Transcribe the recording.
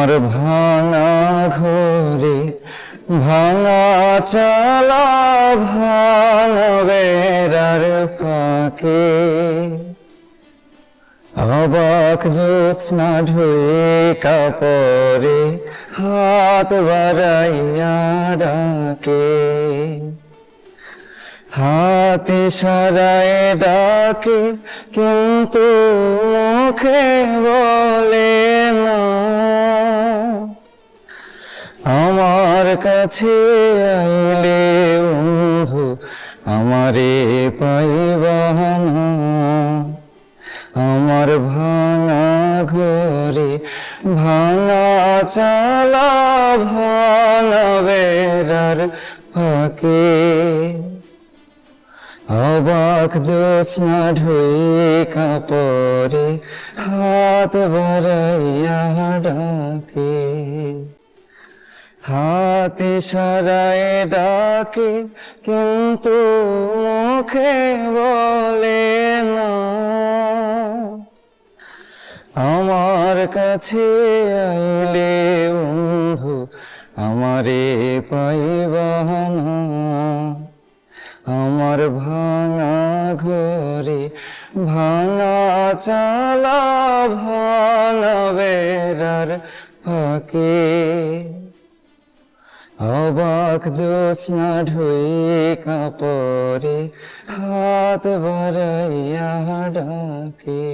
আমার ভাঙা ঘরে ভাঙা চালা ভাঙা বেড়ার ফাঁকে অবাক জ্যোৎস্না ঢুয়ে কাপড়ে হাত বাড়াইয়া ডাকে, হাতে সারায় ডাকে কিন্তু মুখে বলে না। আমার কাছে আইলে বন্ধু আমারে পাইবা না। আমার ভাঙা ঘরে ভাঙা চালা ভাঙা বেড়ার ফাঁকে অবাক জ্যোৎস্না ঢুয়ে কাপড়ে হাত বাড়াইয়া ডাকে, হাতে সারায় ডাকে কিন্তু মুখে বলে না। আমার কাছে আইলে বন্ধু আমারে পাইবা না। আমার ভাঙা ঘরে ভাঙা চালা ভাঙা বেড়ার ফাঁকে অবাক জ্যোৎস্না ঢুয়ে কাপড়ে হাত বাড়াইয়া ডাকে।